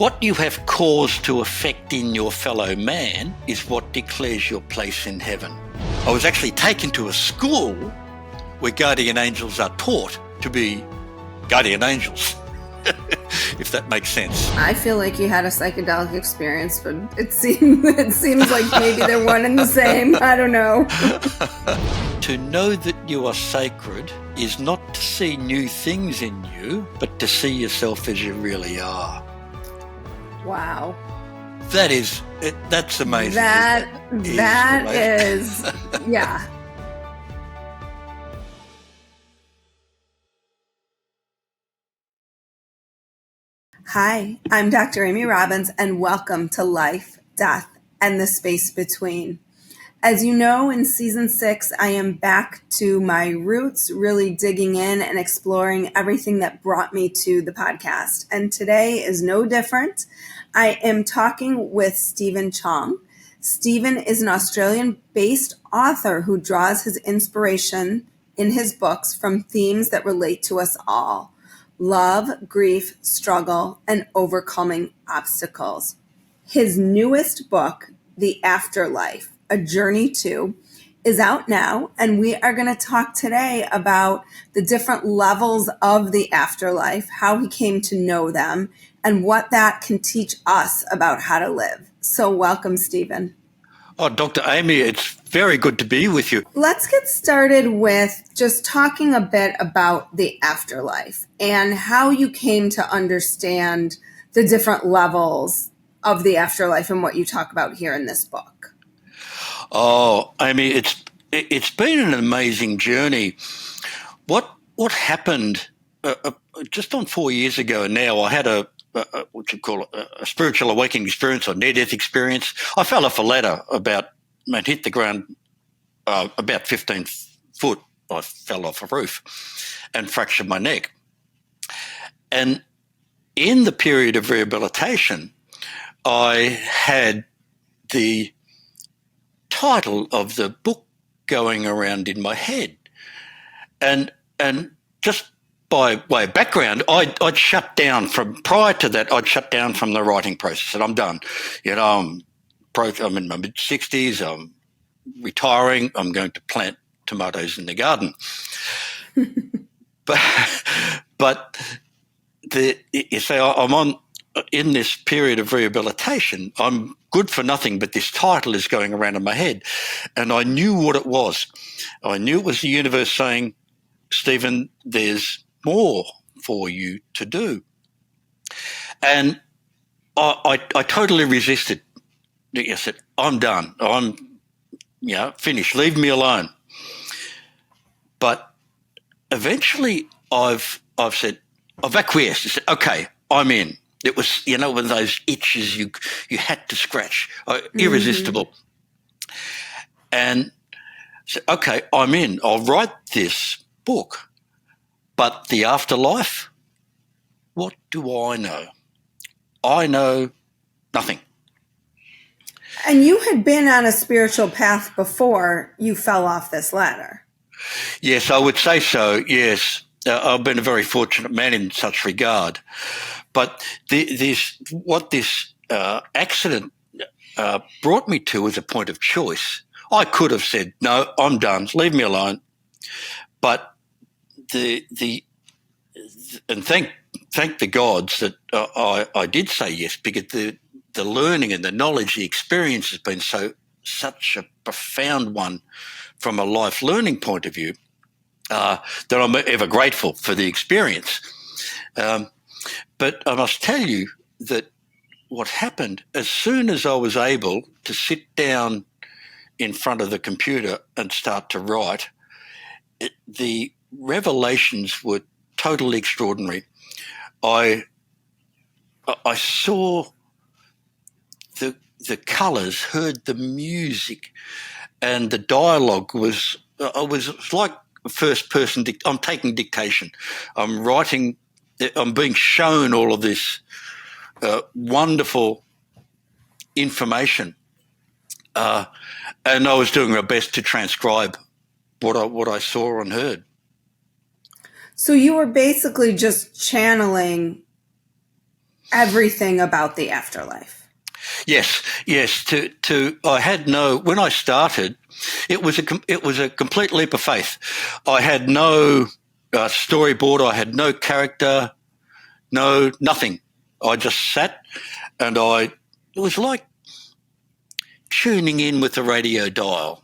What you have cause to affect in your fellow man is what declares your place in heaven. I was actually taken to a school where guardian angels are taught to be guardian angels, if that makes sense. I feel like you had a psychedelic experience, but it seems like maybe they're one and the same. I don't know. To know that you are sacred is not to see new things in you, but to see yourself as you really are. Wow. That's amazing. That is, yeah. Hi, I'm Dr. Amy Robbins, and welcome to Life, Death, and the Space Between. As you know, in Season 6, I am back to my roots, really digging in and exploring everything that brought me to the podcast. And today is no different. I am talking with Stephen Chong. Stephen is an Australian-based author who draws his inspiration in his books from themes that relate to us all: love, grief, struggle, and overcoming obstacles. His newest book, The Afterlife, A Journey To, is out now, and we are going to talk today about the different levels of the afterlife, how he came to know them, and what that can teach us about how to live. So welcome, Stephen. Oh, Dr. Amy, it's very good to be with you. Let's get started with just talking a bit about the afterlife and how you came to understand the different levels of the afterlife and what you talk about here in this book. Oh, Amy, it's been an amazing journey. What happened just on 4 years ago now? I had a spiritual awakening experience or near-death experience. I fell off a ladder and hit the ground about 15 foot. I fell off a roof and fractured my neck. And in the period of rehabilitation, I had the title of the book going around in my head. And just by way of background, I'd shut down prior to that, I'd shut down from the writing process, and I'm done. I'm in my mid-60s, I'm retiring, I'm going to plant tomatoes in the garden. but you say I'm in this period of rehabilitation, I'm good for nothing, but this title is going around in my head. And I knew what it was. I knew it was the universe saying, Stephen, there's more for you to do. And I totally resisted. I said, I'm done. I'm finished. Leave me alone. But eventually I've said, I've acquiesced. I said, okay, I'm in. It was, one of those itches you had to scratch, irresistible. Mm-hmm. And said, okay, I'm in. I'll write this book. But the afterlife, what do I know? I know nothing. And you had been on a spiritual path before you fell off this ladder. Yes, I would say so, yes. I've been a very fortunate man in such regard. But this accident brought me to was a point of choice. I could have said, no, I'm done, leave me alone. But and thank the gods that I did say yes, because the learning and the knowledge, the experience has been such a profound one from a life learning point of view that I'm ever grateful for the experience. But I must tell you that what happened, as soon as I was able to sit down in front of the computer and start to write, the revelations were totally extraordinary. I saw the colours, heard the music, and the dialogue was like first person. I'm taking dictation. I'm writing. I'm being shown all of this wonderful information, and I was doing my best to transcribe what I saw and heard. So you were basically just channeling everything about the afterlife. Yes. I had no, when I started, it was a complete leap of faith. I had no storyboard. I had no character, nothing. I just sat and it was like tuning in with the radio dial.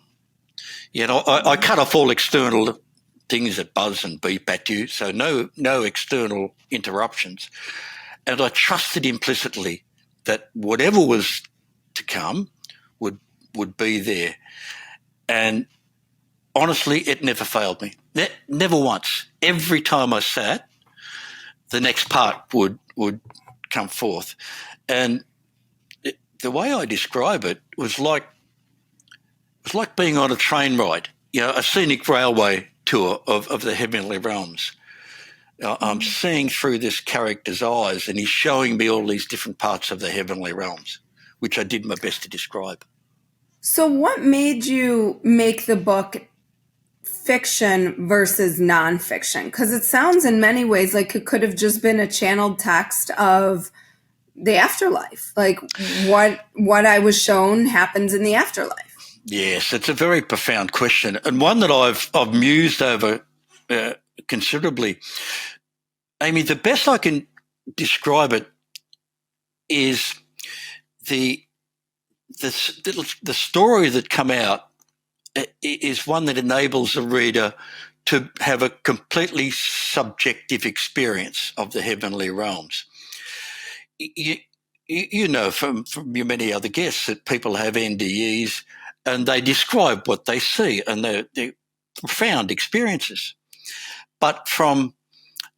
I cut off all external things that buzz and beep at you, so no external interruptions. And I trusted implicitly that whatever was to come would be there. And honestly, it never failed me. Never once. Every time I sat, the next part would come forth. And the way I describe it was like being on a train ride, a scenic railway tour of the heavenly realms. I'm seeing through this character's eyes, and he's showing me all these different parts of the heavenly realms, which I did my best to describe. So what made you make the book fiction versus nonfiction? Because it sounds in many ways like it could have just been a channeled text of the afterlife. Like what I was shown happens in the afterlife. Yes, it's a very profound question, and one that I've mused over considerably. Amy, the best I can describe it is the story that come out is one that enables the reader to have a completely subjective experience of the heavenly realms. You know from your many other guests that people have NDEs and they describe what they see, and they're profound experiences. But from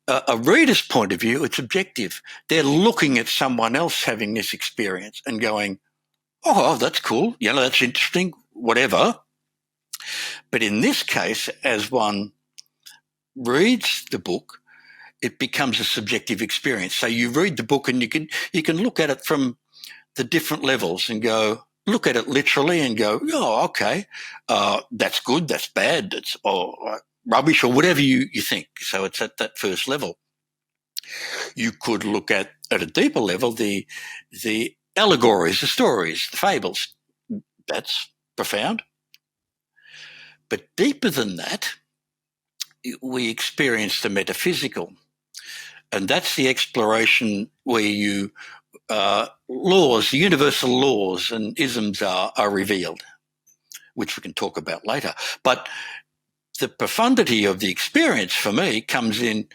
a reader's point of view, it's objective. They're looking at someone else having this experience and going, oh, that's cool, that's interesting, whatever. But in this case, as one reads the book, it becomes a subjective experience. So you read the book and you can look at it from the different levels and look at it literally and go, oh, okay, that's good, that's bad, that's rubbish, or whatever you think. So it's at that first level. You could look at a deeper level, the allegories, the stories, the fables. That's profound. But deeper than that, we experience the metaphysical. And that's the exploration where laws, universal laws and isms are revealed, which we can talk about later. But the profundity of the experience for me comes in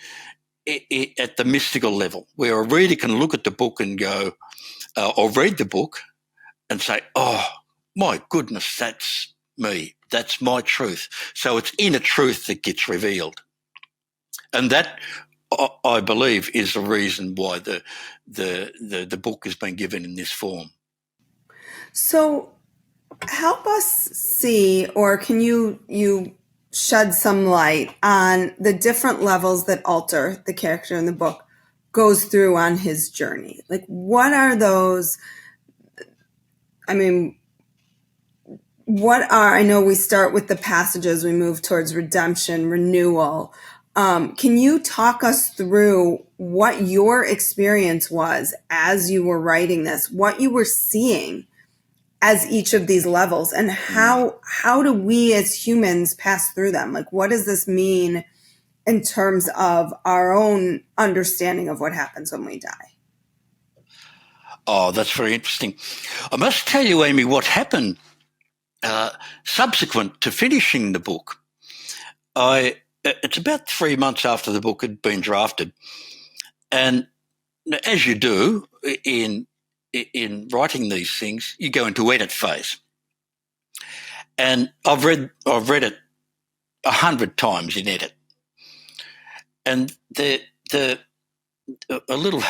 at the mystical level, where a reader can look at the book and go, or read the book and say, oh, my goodness, that's me. That's my truth. So it's inner truth that gets revealed. And that, I believe, is the reason why the book has been given in this form. So help us see, or can you shed some light on the different levels that Alter, the character in the book, goes through on his journey? Like, what are those? I mean, I know we start with the passages, we move towards redemption, renewal. Can you talk us through what your experience was as you were writing this, what you were seeing as each of these levels, and how do we as humans pass through them? Like, what does this mean in terms of our own understanding of what happens when we die? Oh, that's very interesting. I must tell you, Amy, what happened subsequent to finishing the book. It's about 3 months after the book had been drafted, and as you do in writing these things, you go into edit phase. And I've read it 100 times in edit, and a little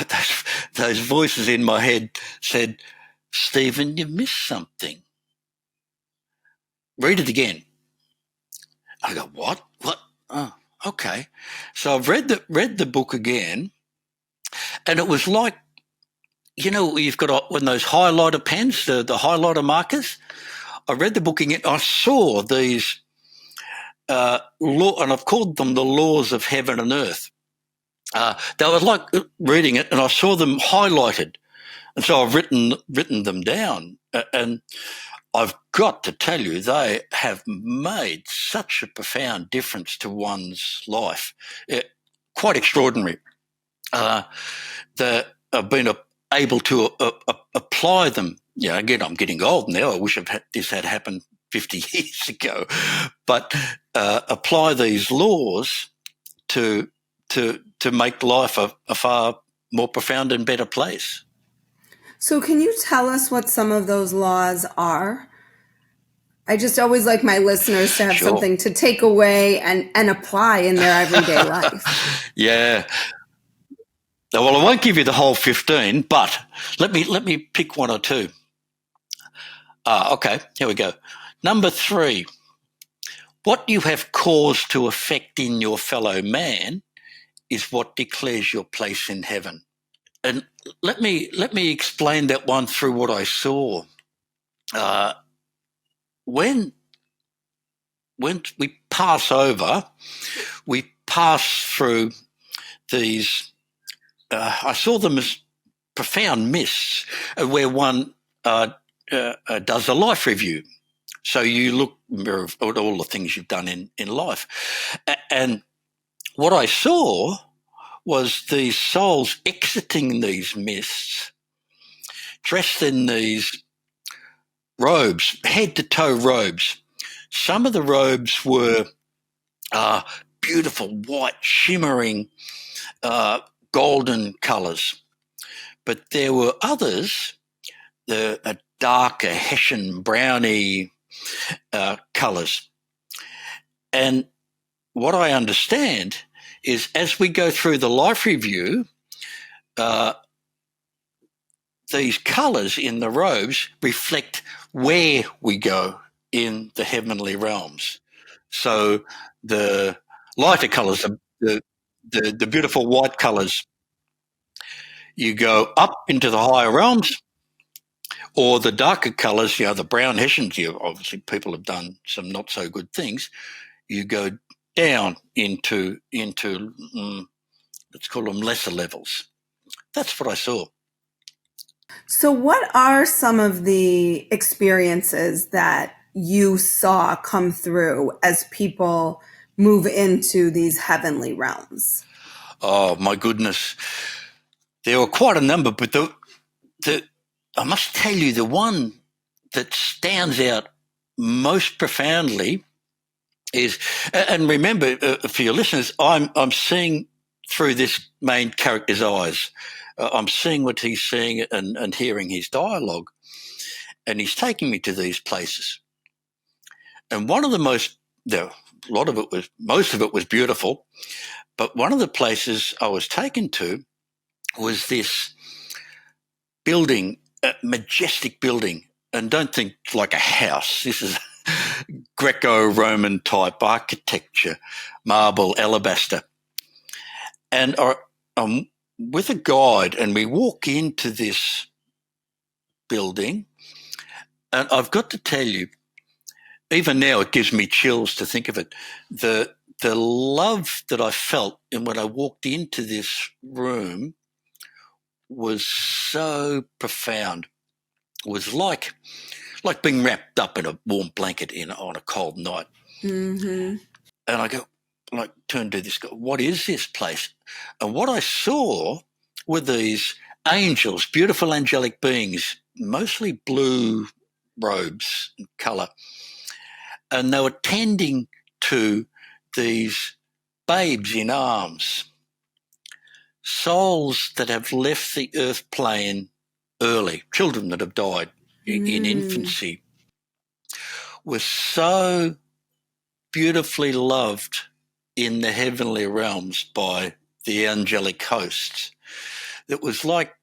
those voices in my head said, "Stephen, you've missed something. Read it again." I go, "What? What? Oh, okay." So I've read the book again, and it was like, you've got one of those highlighter pens, the highlighter markers. I read the book again. I saw these law, and I've called them the laws of heaven and earth. They were like reading it, and I saw them highlighted, and so I've written them down. And I've got to tell you, they have made such a profound difference to one's life. Quite extraordinary. That I've been able to apply them. Yeah, again, I'm getting old now. I wish this had happened 50 years ago. But apply these laws to make life a far more profound and better place. So can you tell us what some of those laws are? I just always like my listeners to have Sure. something to take away and apply in their everyday life. Yeah. Well, I won't give you the whole 15, but let me pick one or two. Okay, here we go. Number 3, what you have cause to affect in your fellow man is what declares your place in heaven. And let me explain that one through what I saw. When we pass over, we pass through these. I saw them as profound mists, where one does a life review. So you look at all the things you've done in life, and what I saw was these souls exiting these mists, dressed in these robes, head to toe robes. Some of the robes were beautiful, white, shimmering, golden colours. But there were others, a darker Hessian browny colours. And what I understand is as we go through the life review, these colours in the robes reflect where we go in the heavenly realms. So the lighter colours, the beautiful white colours, you go up into the higher realms, or the darker colours, the brown Hessians, obviously people have done some not so good things, you go down into let's call them lesser levels. That's what I saw. So what are some of the experiences that you saw come through as people move into these heavenly realms? Oh, my goodness. There were quite a number, but I must tell you, the one that stands out most profoundly is, and remember, for your listeners, I'm seeing through this main character's eyes. I'm seeing what he's seeing and hearing his dialogue, and he's taking me to these places. And one of the most of it was beautiful, but one of the places I was taken to was this building, a majestic building, and don't think like a house. This is Greco-Roman type architecture, marble, alabaster. And I'm with a guide, and we walk into this building, and I've got to tell you, even now it gives me chills to think of it. The love that I felt, and when I walked into this room, was so profound. It was like being wrapped up in a warm blanket on a cold night. Mm-hmm. And I go, turn to this guy, what is this place? And what I saw were these angels, beautiful angelic beings, mostly blue robes in colour. And they were tending to these babes in arms, souls that have left the earth plane early, children that have died in infancy, were so beautifully loved in the heavenly realms by the angelic hosts. It was like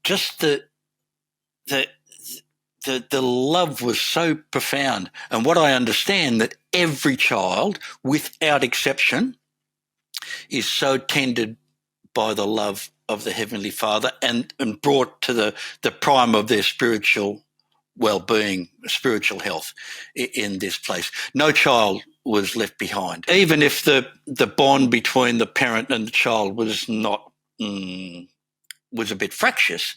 just the love was so profound. And what I understand, that every child, without exception, is so tended by the love of the Heavenly Father and brought to the prime of their spiritual well-being, spiritual health in this place. No child was left behind, even if the bond between the parent and the child was not was a bit fractious.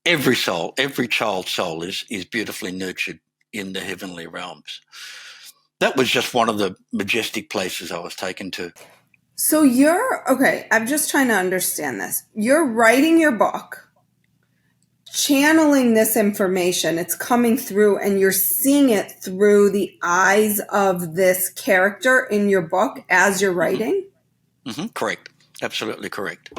Every child's soul is beautifully nurtured in the heavenly realms. That was just one of the majestic places I was taken to. So I'm just trying to understand this. You're writing your book, channeling this information, it's coming through, and you're seeing it through the eyes of this character in your book as you're writing? Correct. Absolutely correct.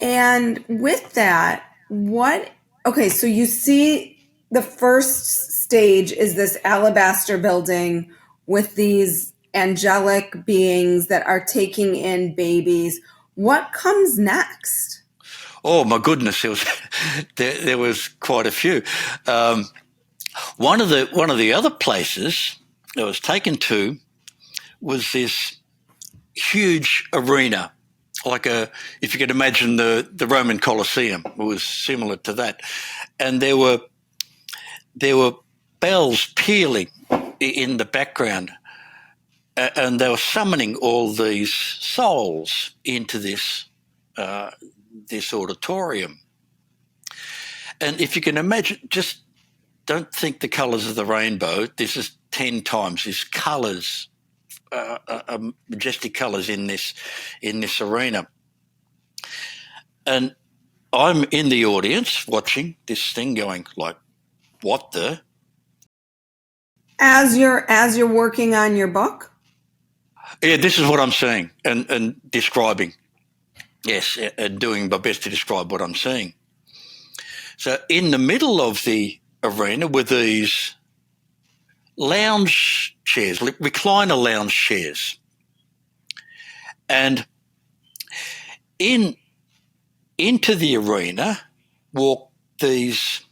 And with that, so you see the first stage is this alabaster building with these angelic beings that are taking in babies. What comes next? Oh my goodness, there was quite a few. One of the other places I was taken to was this huge arena, if you could imagine the Roman Colosseum, it was similar to that, and there were bells pealing in the background, and they were summoning all these souls into this auditorium. And if you can imagine, just don't think the colours of the rainbow. This is 10 times. There's colours, majestic colours in this arena. And I'm in the audience watching this thing going like, what the? As you're working on your book? Yeah, this is what I'm seeing and describing. Yes, and doing my best to describe what I'm seeing. So in the middle of the arena were these lounge chairs, recliner lounge chairs. And into the arena walked these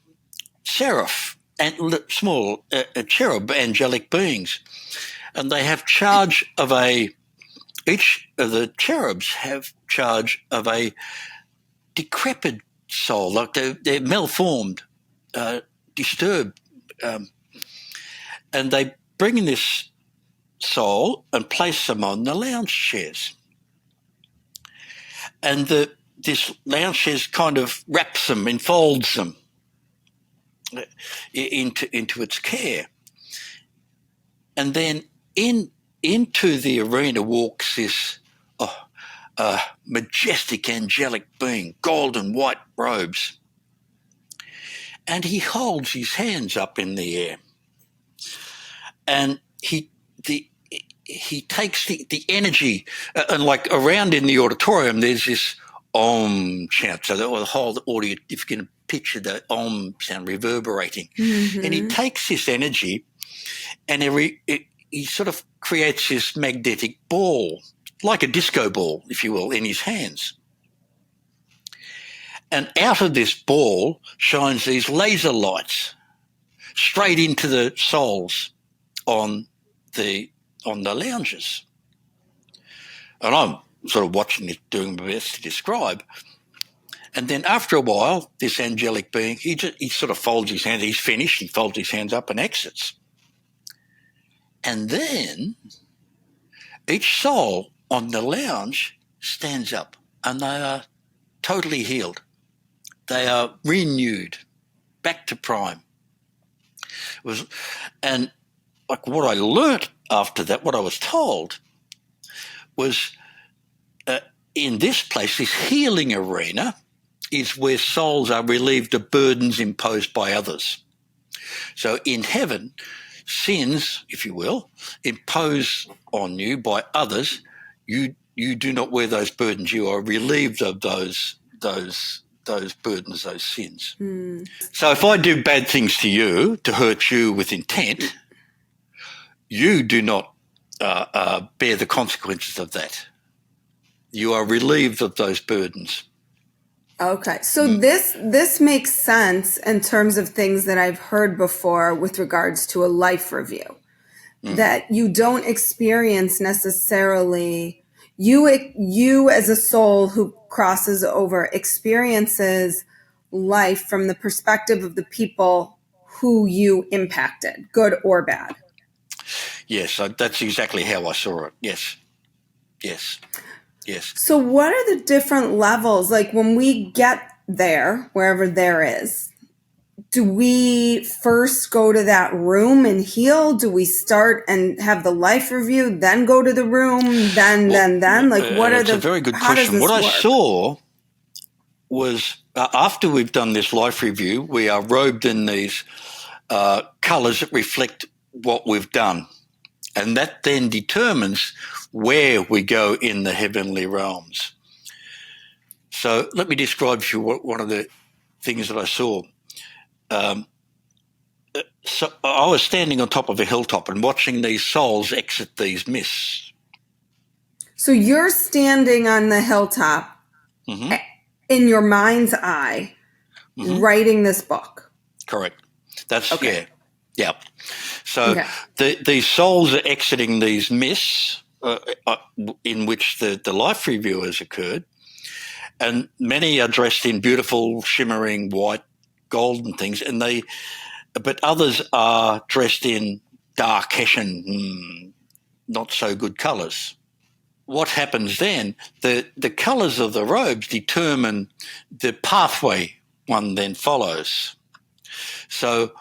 seraph and small cherub angelic beings. And they have charge of each of the cherubs have charge of a decrepit soul, like they're malformed, disturbed. And they bring in this soul and place them on the lounge chairs. And this lounge chairs kind of wraps them, enfolds them into its care. And then into the arena walks this majestic angelic being, gold and white robes. And he holds his hands up in the air. And he takes the energy, and like around in the auditorium, there's this Om chant. So the whole audio, if you can picture the Om sound reverberating. Mm-hmm. And he takes this energy and he sort of creates this magnetic ball, like a disco ball, if you will, in his hands. And out of this ball shines these laser lights straight into the souls on the lounges. And I'm sort of watching it, doing my best to describe. And then after a while, this angelic being, he sort of folds his hands. He's finished. He folds his hands up and exits. And then each soul on the lounge stands up, and they are totally healed. They are renewed, back to prime. And like what I learnt after that, what I was told, was in this place, this healing arena, is where souls are relieved of burdens imposed by others. So in heaven, sins, if you will, imposed on you by others, you do not wear those burdens. You are relieved of those burdens, those sins. Mm. So if I do bad things to you, to hurt you with intent, you do not bear the consequences of that. You are relieved of those burdens. Okay. So this makes sense in terms of things that I've heard before with regards to a life review, that you don't experience necessarily, you as a soul who crosses over experiences life from the perspective of the people who you impacted, good or bad. Yes, that's exactly how I saw it. Yes. So what are the different levels? Like when we get there, wherever there is, do we first go to that room and heal? Do we start and have the life review, then go to the room, then? Like what are it's a very good how question. does this What work? I saw was after we've done this life review, we are robed in these colours that reflect what we've done. And that then determines where we go in the heavenly realms. So let me describe to you one of the things that I saw. So I was standing on top of a hilltop and watching these souls exit these mists. So you're standing on the hilltop in your mind's eye, writing this book. Correct. That's, okay. Yeah. So these souls are exiting these mists in which the life review has occurred, and many are dressed in beautiful, shimmering white, golden things, but others are dressed in dark Hessian, not so good colours. What happens then, the colours of the robes determine the pathway one then follows. So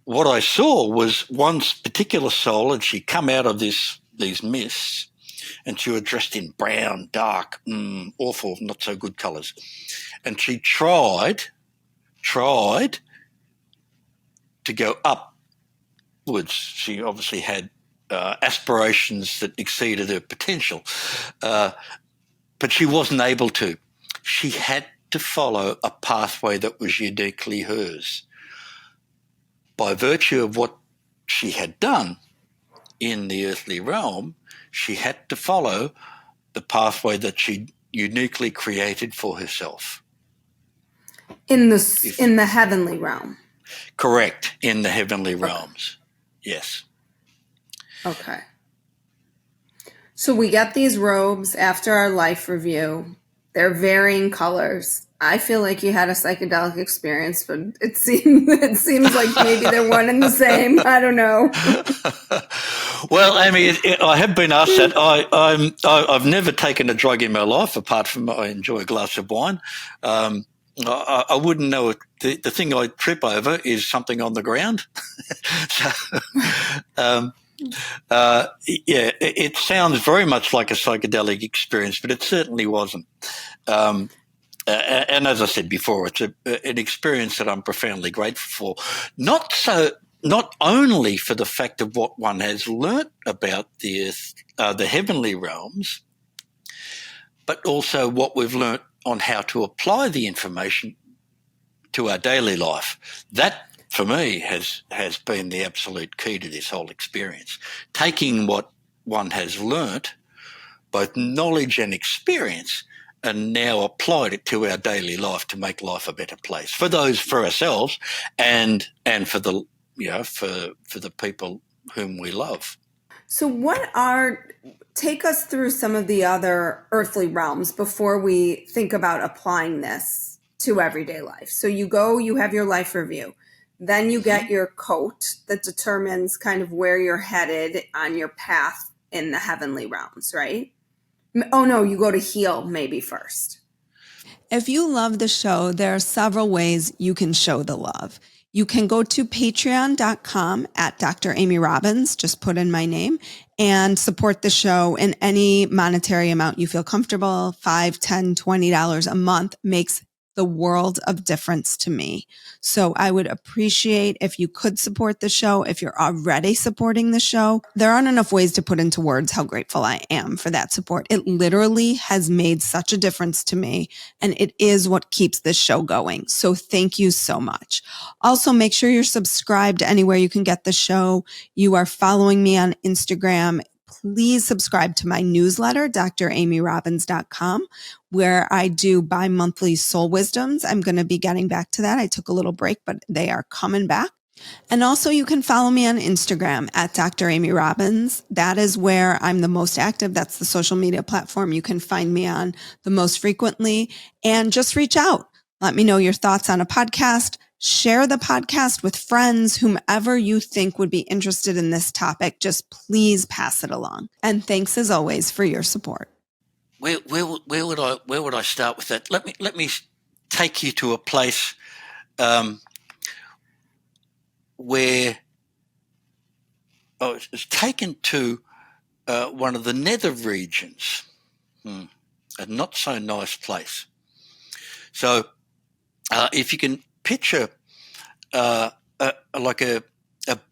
what I saw was one particular soul, and she'd come out of these mists, and she was dressed in brown, dark, awful, not so good colours. And she tried to go upwards. She obviously had aspirations that exceeded her potential, but she wasn't able to. She had to follow a pathway that was uniquely hers. By virtue of what she had done in the earthly realm, she had to follow the pathway that she uniquely created for herself. In the heavenly realm. Correct, in the heavenly realms. Yes. Okay. So we get these robes after our life review. They're varying colors. I feel like you had a psychedelic experience, but it seems like maybe they're one and the same. I don't know. Well, Amy, I have been asked that. I've never taken a drug in my life, apart from I enjoy a glass of wine. I wouldn't know it. The thing I trip over is something on the ground. It sounds very much like a psychedelic experience, but it certainly wasn't. And as I said before, it's an experience that I'm profoundly grateful for. Not only for the fact of what one has learnt about the earth, the heavenly realms, but also what we've learnt on how to apply the information to our daily life. That, for me, has been the absolute key to this whole experience. Taking what one has learnt, both knowledge and experience, and now applied it to our daily life to make life a better place for ourselves and for the for the people whom we love. So take us through some of the other earthly realms before we think about applying this to everyday life. So you have your life review, then you get your coat that determines kind of where you're headed on your path in the heavenly realms, right? Oh no, you go to heal maybe first. If you love the show, there are several ways you can show the love. You can go to patreon.com at Dr. Amy Robbins, just put in my name, and support the show in any monetary amount you feel comfortable. $5, $10, $20 a month makes the world of difference to me. So I would appreciate if you could support the show. If you're already supporting the show, there aren't enough ways to put into words how grateful I am for that support. It literally has made such a difference to me, and it is what keeps this show going. So thank you so much. Also, make sure you're subscribed anywhere you can get the show. You are following me on Instagram. Please subscribe to my newsletter, dramyrobbins.com, where I do bi-monthly soul wisdoms. I'm going to be getting back to that. I took a little break, but they are coming back. And also you can follow me on Instagram at Dr. Amy Robbins. That is where I'm the most active. That's the social media platform you can find me on the most frequently. And just reach out. Let me know your thoughts on a podcast. Share the podcast with friends, whomever you think would be interested in this topic. Just please pass it along. And thanks as always for your support. Where would I start with that? Let me take you to a place where I was taken to one of the nether regions, a not so nice place. So if you can picture like a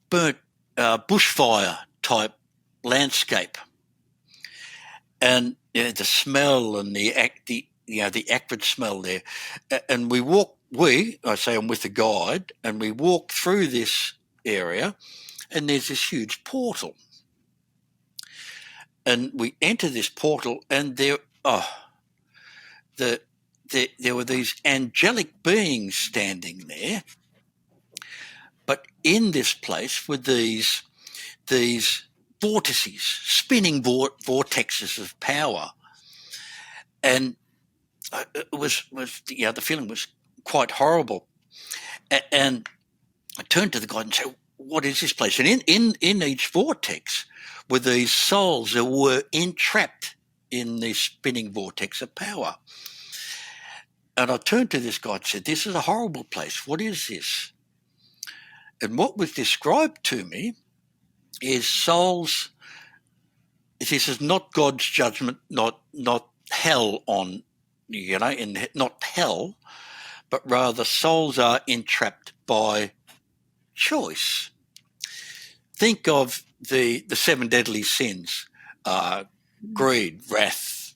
burnt bushfire type landscape, and the smell and the acrid smell there, and I say I'm with a guide, and we walk through this area, and there's this huge portal, and we enter this portal, and there were these angelic beings standing there, but in this place were these vortices, spinning vortexes of power, and it was the feeling was quite horrible. And I turned to the guide and said, "What is this place?" And in each vortex were these souls that were entrapped in this spinning vortex of power. And I turned to this guy and said, "This is a horrible place. What is this?" And what was described to me is souls. This is not God's judgment, not hell on, not hell, but rather souls are entrapped by choice. Think of the seven deadly sins: greed, wrath,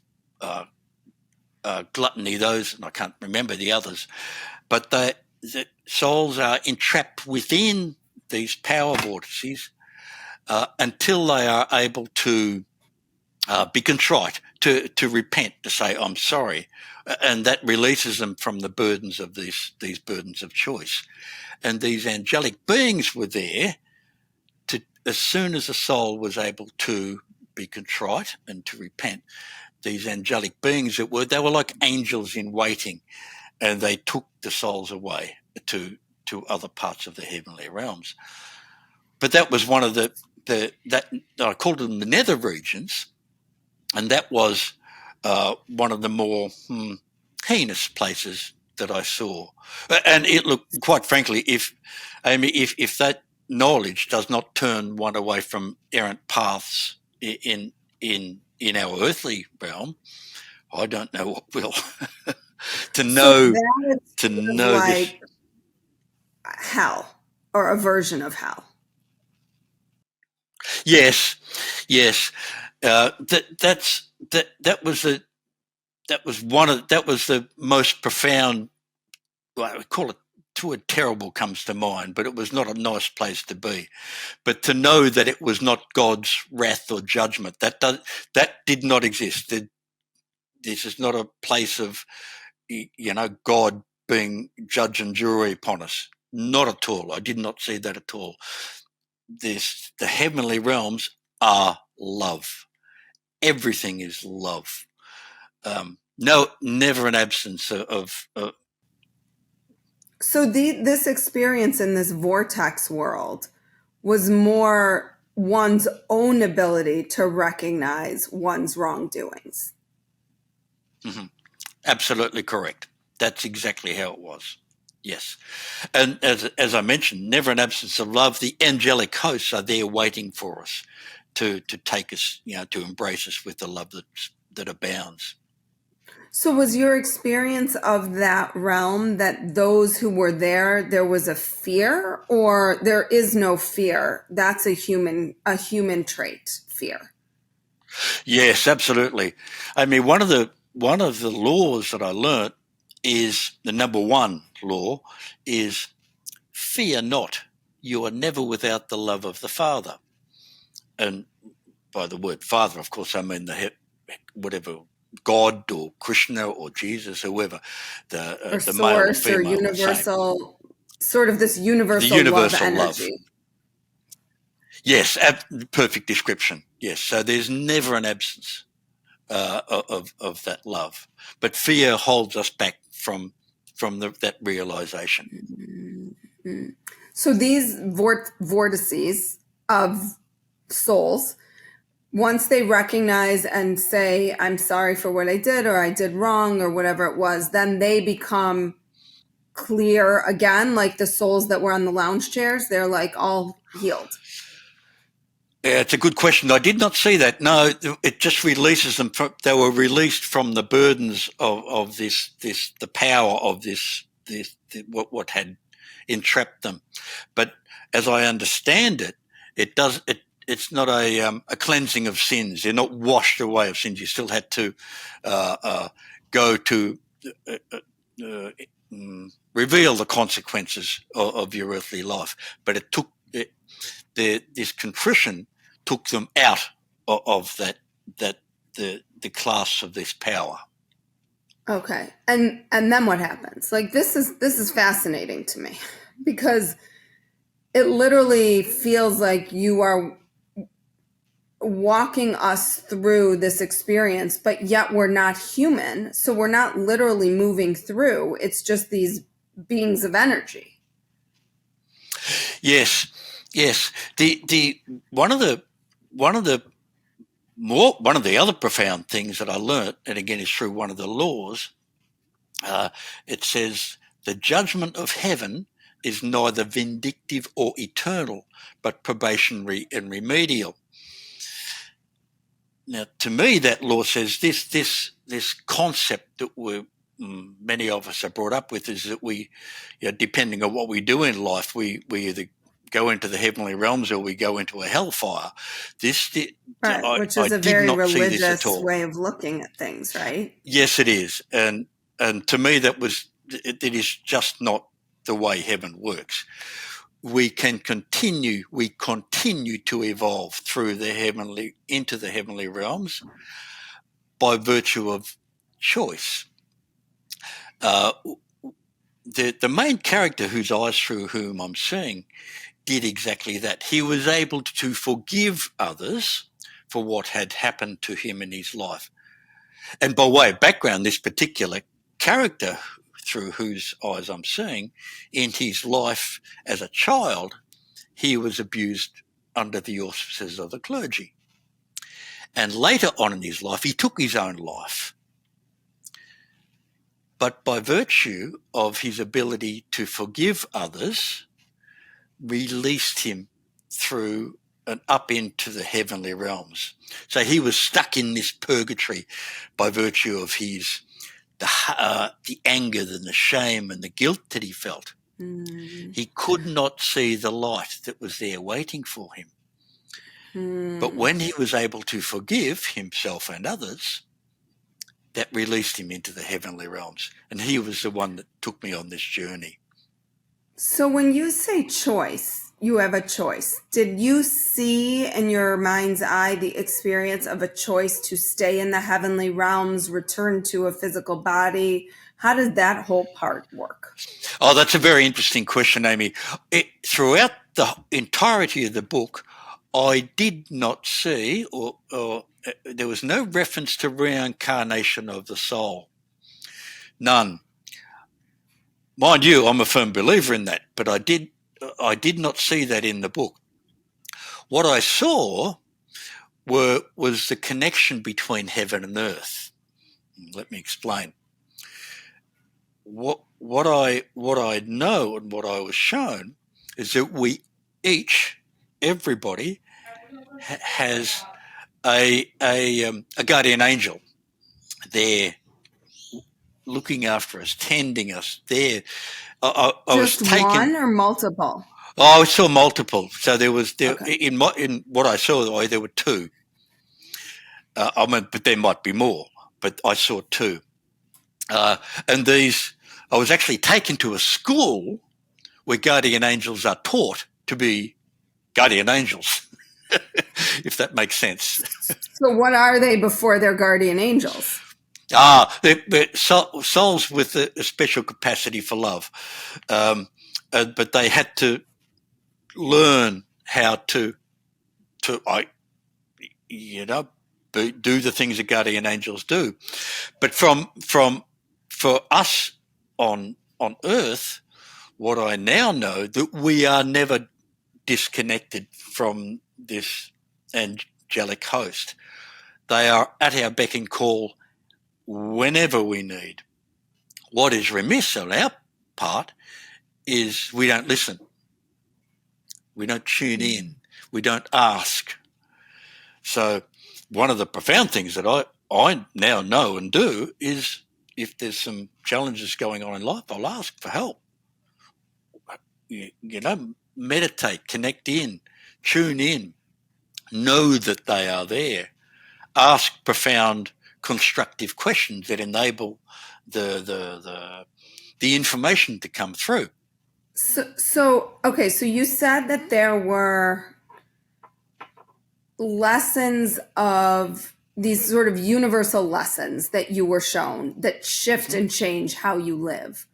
gluttony. Those, and I can't remember the others, but the souls are entrapped within these power vortices until they are able to be contrite, to repent, to say, "I'm sorry," and that releases them from the burdens of these burdens of choice. And these angelic beings were there to, as soon as the soul was able to be contrite and to repent, these angelic beings they were like angels in waiting, and they took the souls away to other parts of the heavenly realms. But that was one of that I called them the nether regions, and that was one of the more heinous places that I saw. And it looked, quite frankly, if that knowledge does not turn one away from errant paths in our earthly realm, I don't know what will. to know like this hell, or a version of hell. Yes. That was the most profound. Well, I would call it, the word terrible comes to mind, but it was not a nice place to be. But to know that it was not God's wrath or judgment, that did not exist. This is not a place of God being judge and jury upon us. Not at all. I did not see that at all. The heavenly realms are love. Everything is love. Never an absence of. So this experience in this vortex world was more one's own ability to recognize one's wrongdoings. Mm-hmm. Absolutely correct. That's exactly how it was. Yes. And as I mentioned, never an absence of love. The angelic hosts are there waiting for us to take us, to embrace us with the love that abounds. So was your experience of that realm that those who were there was a fear, or there is no fear? That's a human trait, fear. Yes, absolutely. I mean, one of the laws that I learnt is, the number one law is, fear not. You are never without the love of the Father. And by the word Father, of course, I mean whatever, God or Krishna or Jesus, whoever, Or the male or source or female, universal, sort of this universal, the universal love energy. Yes, perfect description. Yes, so there's never an absence of that love, but fear holds us back from that realization. So these vortices of souls, once they recognize and say, I'm sorry for what I did, or I did wrong, or whatever it was, then they become clear again, like the souls that were on the lounge chairs. They're like all healed. Yeah, it's a good question. I did not see that. No, it just releases them. They were released from the burdens of the power of what had entrapped them. But as I understand it, it's not a cleansing of sins. They're not washed away of sins. You still had to go to reveal the consequences of your earthly life. But it took this contrition took them out of the class of this power. Okay. And then what happens? Like this is fascinating to me, because it literally feels like you are walking us through this experience, but yet we're not human. So we're not literally moving through. It's just these beings of energy. Yes. The one of the other profound things that I learnt, and again it's through one of the laws, it says the judgment of heaven is neither vindictive or eternal, but probationary and remedial. Now, to me, that law says this concept that many of us are brought up with is that we, depending on what we do in life, we either go into the heavenly realms or we go into a hellfire. Right, which is a very religious way of looking at things, right? Yes, it is, and to me, it is just not the way heaven works. We continue to evolve through into the heavenly realms by virtue of choice. The main character whose eyes through whom I'm seeing did exactly that. He was able to forgive others for what had happened to him in his life. And by way of background, this particular character through whose eyes I'm seeing, in his life as a child, he was abused under the auspices of the clergy. And later on in his life, he took his own life. But by virtue of his ability to forgive others, released him through and up into the heavenly realms. So he was stuck in this purgatory by virtue of the anger and the shame and the guilt that he felt. He could not see the light that was there waiting for him. But when he was able to forgive himself and others, that released him into the heavenly realms. And he was the one that took me on this journey. So when you say choice, you have a choice. Did you see in your mind's eye the experience of a choice to stay in the heavenly realms, return to a physical body? How did that whole part work? Oh, that's a very interesting question, Amy. Throughout the entirety of the book, I did not see or there was no reference to reincarnation of the soul. None. Mind you, I'm a firm believer in that, but I did not see that in the book. What I saw was the connection between heaven and earth. Let me explain. What I know and what I was shown is that everybody has a guardian angel there looking after us, tending us there. I Just was taken, one or multiple? Oh, I saw multiple. So Okay. in what I saw, there were two. But there might be more. But I saw two, and I was actually taken to a school where guardian angels are taught to be guardian angels, if that makes sense. So what are they before they're guardian angels? They're souls with a special capacity for love, but they had to learn how to do the things that guardian angels do. But for us on Earth, what I now know, that we are never disconnected from this angelic host. They are at our beck and call whenever we need. What is remiss on our part is we don't listen. We don't tune in. We don't ask. So one of the profound things that I now know and do is, if there's some challenges going on in life, I'll ask for help. Meditate, connect in, tune in, know that they are there. Ask profound, constructive questions that enable the information to come through. So you said that there were lessons of these sort of universal lessons that you were shown that shift and change how you live.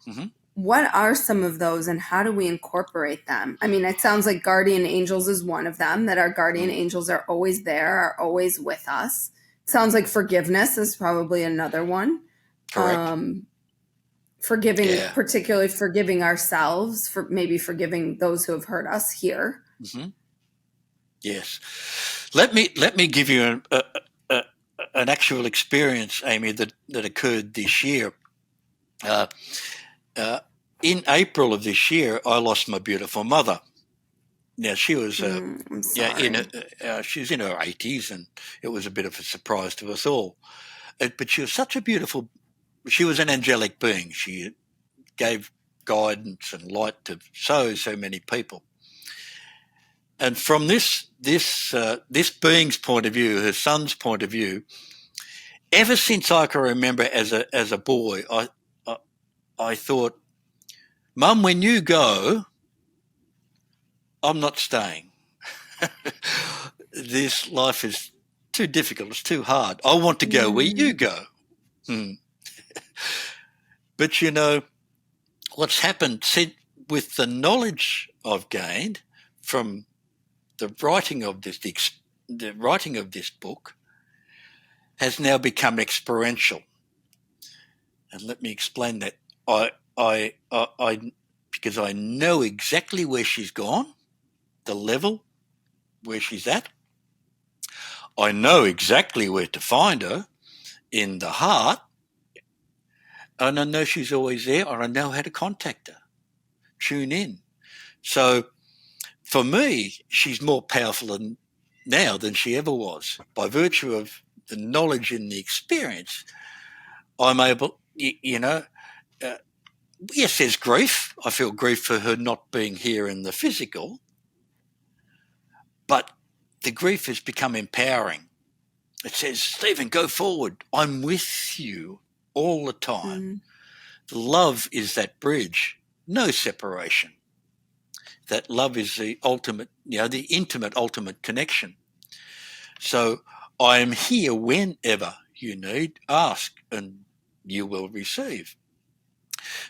Mm-hmm. What are some of those, and how do we incorporate them? I mean, it sounds like guardian angels is one of them, that our guardian angels are always there, are always with us. Sounds like forgiveness is probably another one. Correct. Particularly forgiving ourselves, for maybe forgiving those who have hurt us here. Mm-hmm. Yes. Let me give you an actual experience, Amy, that occurred this year. In April of this year, I lost my beautiful mother. Now, she was she was in her 80s, and it was a bit of a surprise to us all. But she was she was an angelic being. She gave guidance and light to so many people. And from this being's point of view, her son's point of view, ever since I can remember as a boy, I thought, Mum, when you go, I'm not staying. This life is too difficult. It's too hard. I want to go where you go. But what's happened with the knowledge I've gained from the writing of this book has now become experiential. And let me explain that. I because I know exactly where she's gone, the level where she's at. I know exactly where to find her in the heart, and I know she's always there, and I know how to contact her, tune in. So for me, she's more powerful now than she ever was. By virtue of the knowledge and the experience, I'm able, yes, there's grief. I feel grief for her not being here in the physical, but the grief has become empowering. It says, Stephen, go forward. I'm with you all the time. The love is that bridge, no separation. That love is the ultimate, the intimate, ultimate connection. So I am here whenever you need. Ask and you will receive.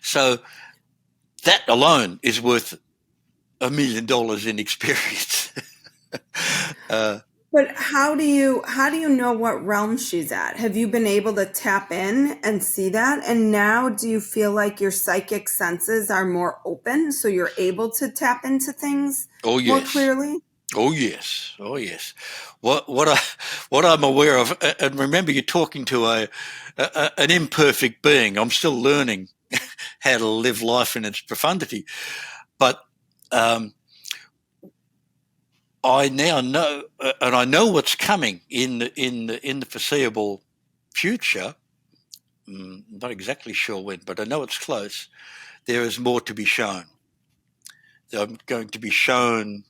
So that alone is worth $1 million in experience. But how do you know what realm she's at? Have you been able to tap in and see that? And now do you feel like your psychic senses are more open, so you're able to tap into things more clearly? Oh yes. What I'm aware of, and remember, you're talking to an imperfect being. I'm still learning how to live life in its profundity, but I now know, and I know what's coming in the foreseeable future. Not exactly sure when, but I know it's close. There is more to be shown. I'm going to be shown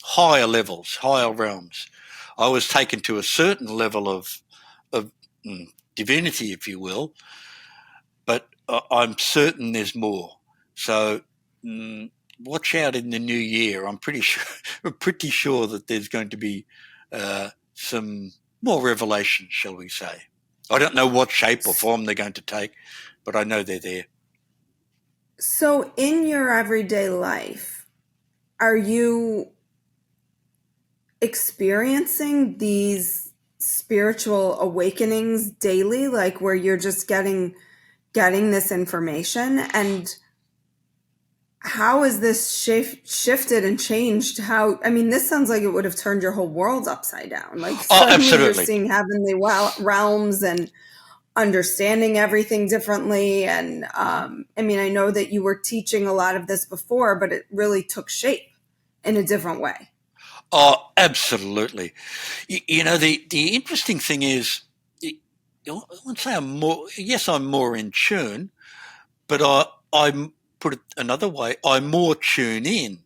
higher levels, higher realms. I was taken to a certain level of divinity, if you will, but I'm certain there's more. So watch out in the new year. I'm pretty sure that there's going to be some more revelation, shall we say. I don't know what shape or form they're going to take, but I know they're there. So in your everyday life, are you experiencing these spiritual awakenings daily, like where you're just getting this information? And how has this shifted and changed? This sounds like it would have turned your whole world upside down. Like Oh, suddenly you're absolutely. seeing heavenly realms and understanding everything differently. And I know that you were teaching a lot of this before, but it really took shape in a different way. Oh, absolutely. The interesting thing is, I wouldn't say I'm more in tune, but I put it another way, I more tune in.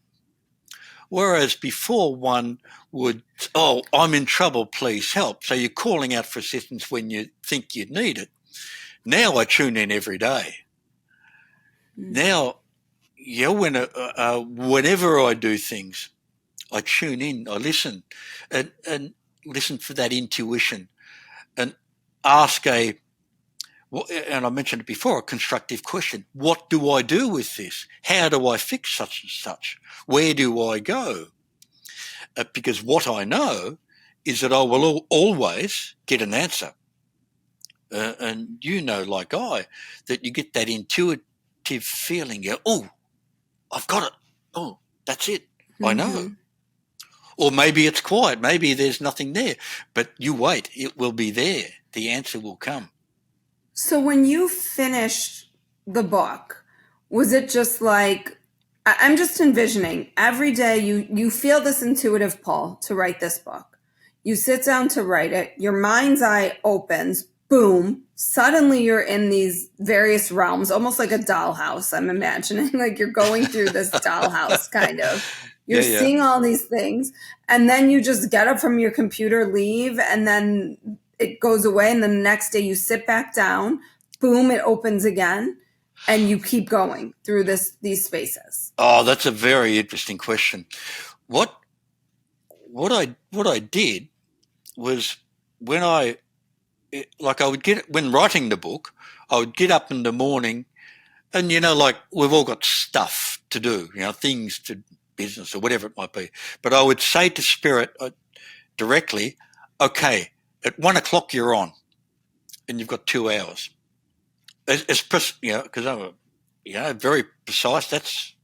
Whereas before one would, oh, I'm in trouble, please help. So you're calling out for assistance when you think you need it. Now I tune in every day. Now, yeah, whenever I do things, I tune in, I listen, and listen for that intuition, and ask and I mentioned it before, a constructive question. What do I do with this? How do I fix such and such? Where do I go? Because what I know is that I will always get an answer. And like that you get that intuitive feeling. Oh, I've got it. Oh, that's it. I know. Or maybe it's quiet. Maybe there's nothing there. But you wait. It will be there. The answer will come. So when you finished the book, was it just like, I'm just envisioning every day you feel this intuitive pull to write this book. You sit down to write it, your mind's eye opens, boom, suddenly you're in these various realms, almost like a dollhouse, I'm imagining. Like you're going through this dollhouse kind of. You're seeing all these things, and then you just get up from your computer, leave, and then it goes away, and then the next day you sit back down, boom, it opens again, and you keep going through these spaces. Oh, that's a very interesting question. What I did was when I would when writing the book, I would get up in the morning, and like we've all got stuff to do, things to business or whatever it might be. But I would say to spirit directly, okay, at 1:00 you're on, and you've got 2 hours. Because I'm very precise. That's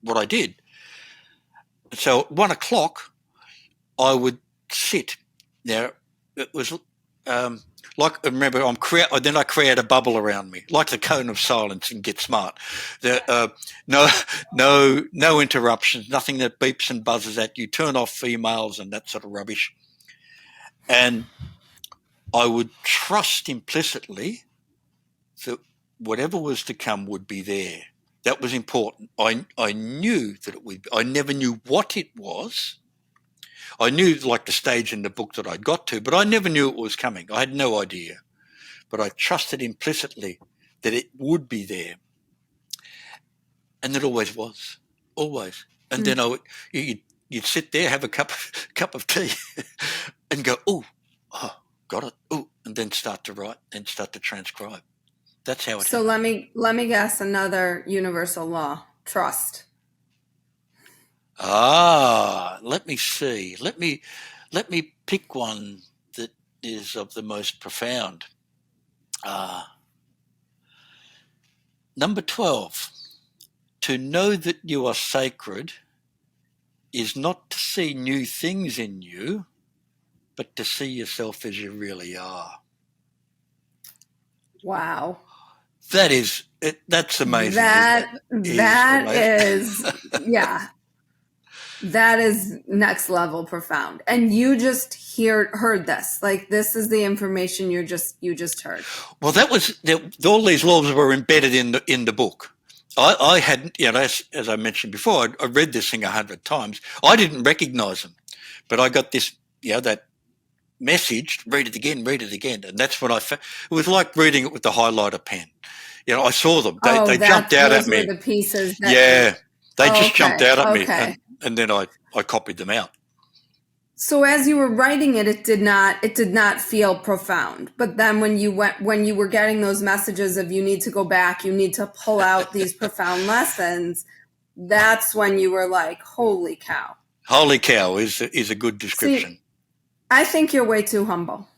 what I did. So at 1:00, I would sit. Now it was remember, then I create a bubble around me, like the cone of silence in Get Smart. No interruptions, nothing that beeps and buzzes at you. Turn off emails and that sort of rubbish. And I would trust implicitly that whatever was to come would be there. That was important. I knew that it would be. I never knew what it was. I knew like the stage in the book that I'd got to, but I never knew it was coming. I had no idea. But I trusted implicitly that it would be there. And it always was. Always. And then you'd sit there, have a cup of tea and go, oh, got it. Oh, and then start to write and start to transcribe. That's how it So happened. let me guess another universal law. Trust. Let me see. Let me pick one that is of the most profound. Number 12. To know that you are sacred is not to see new things in you, but to see yourself as you really are. Wow. That's amazing. That is yeah. That is next level profound. And you just heard this. Like this is the information you just heard. Well, all these laws were embedded in the book. I hadn't, as I mentioned before, I read this thing 100 times. I didn't recognize them, but I got this, that message, read it again, and that's when it was like reading it with the highlighter pen. I saw them. They jumped out at me. Those were the pieces. They just jumped out at me, and then I copied them out. So as you were writing it, it did not feel profound. But then when you were getting those messages of you need to go back, you need to pull out these profound lessons, that's when you were like, holy cow. Holy cow is a good description. See, I think you're way too humble.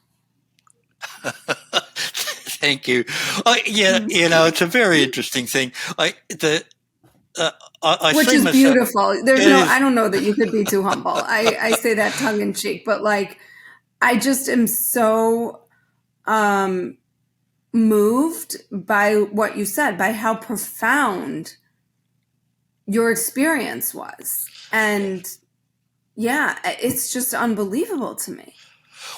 Thank you. It's a very interesting thing. I Which see is myself. beautiful. I don't know that you could be too humble. I say that tongue in cheek, but like, I just am so moved by what you said, by how profound your experience was. And yeah, it's just unbelievable to me.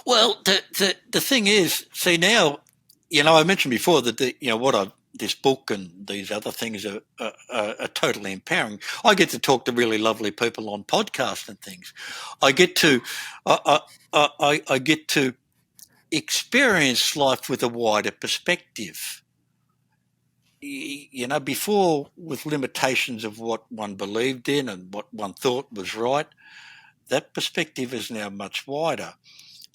Well, the thing is, see now, I mentioned before that this book and these other things are totally empowering. I get to talk to really lovely people on podcasts and things. I get to I get to experience life with a wider perspective. Before, with limitations of what one believed in and what one thought was right, that perspective is now much wider.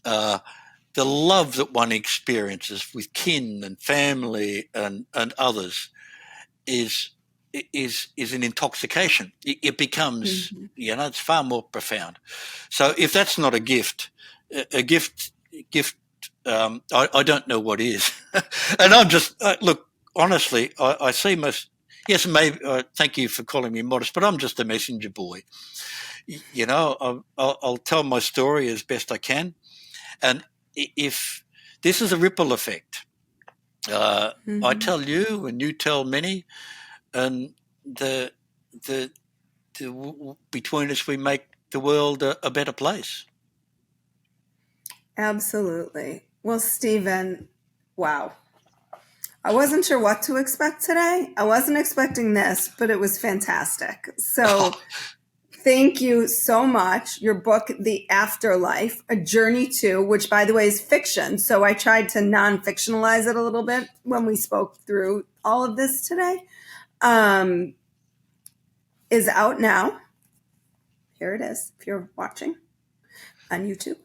The love that one experiences with kin and family and others is an intoxication. It becomes, it's far more profound. So if that's not a gift, I don't know what is. And I'm just look, honestly, I see most. Yes, maybe. Thank you for calling me modest, but I'm just a messenger boy. I'll tell my story as best I can, and if this is a ripple effect, I tell you and you tell many, and the between us we make the world a better place. Absolutely. Well, Stephen, wow. I wasn't sure what to expect today. I wasn't expecting this, but it was fantastic. So thank you so much. Your book, The Afterlife, A Journey to, which by the way is fiction. So I tried to non-fictionalize it a little bit when we spoke through all of this today, is out now. Here it is, if you're watching on YouTube.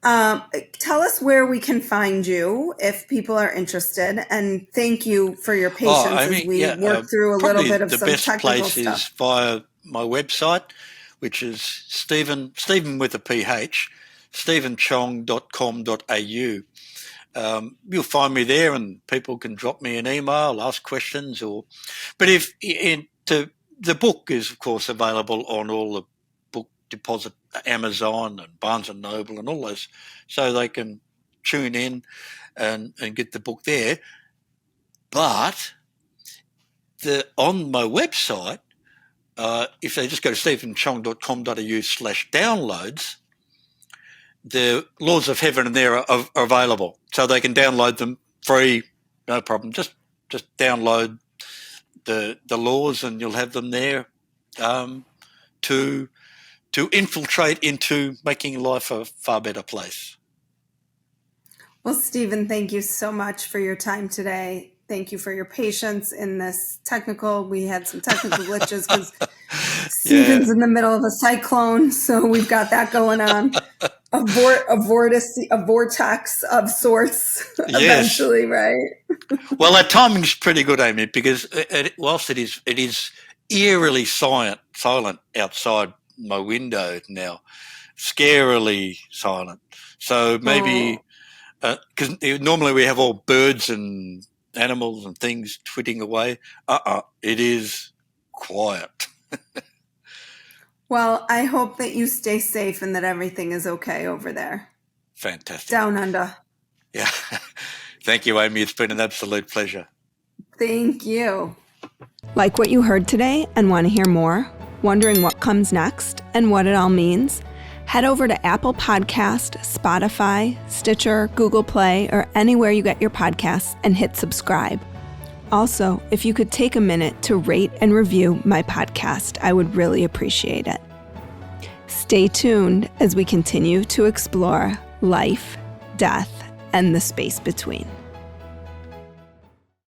Tell us where we can find you if people are interested, and thank you for your patience as we work through a little bit of some technical stuff. The best place is via my website, which is Stephen with a PH, stephenchong.com.au. You'll find me there, and people can drop me an email, ask questions, the book is of course available on all the book deposit, Amazon and Barnes and Noble and all those, so they can tune in and get the book there. But on my website, if they just go to stephenchong.com.au/downloads, the Laws of Heaven and there are available, so they can download them free, no problem. Just download the laws, and you'll have them there to infiltrate into making life a far better place. Well, Stephen, thank you so much for your time today. Thank you for your patience in this we had some technical glitches because Stephen's in the middle of a cyclone, so we've got that going on. A vortex of sorts eventually, right? Well, that timing's pretty good, Amy, because whilst it is eerily silent outside my window now, scarily silent. So maybe because normally we have all birds and animals and things twitting away. It is quiet. Well, I hope that you stay safe and that everything is okay over there. Fantastic. Down under. Yeah. Thank you, Amy. It's been an absolute pleasure. Thank you. Like what you heard today and want to hear more? Wondering what comes next and what it all means? Head over to Apple Podcast, Spotify, Stitcher, Google Play, or anywhere you get your podcasts and hit subscribe. Also, if you could take a minute to rate and review my podcast, I would really appreciate it. Stay tuned as we continue to explore life, death, and the space between.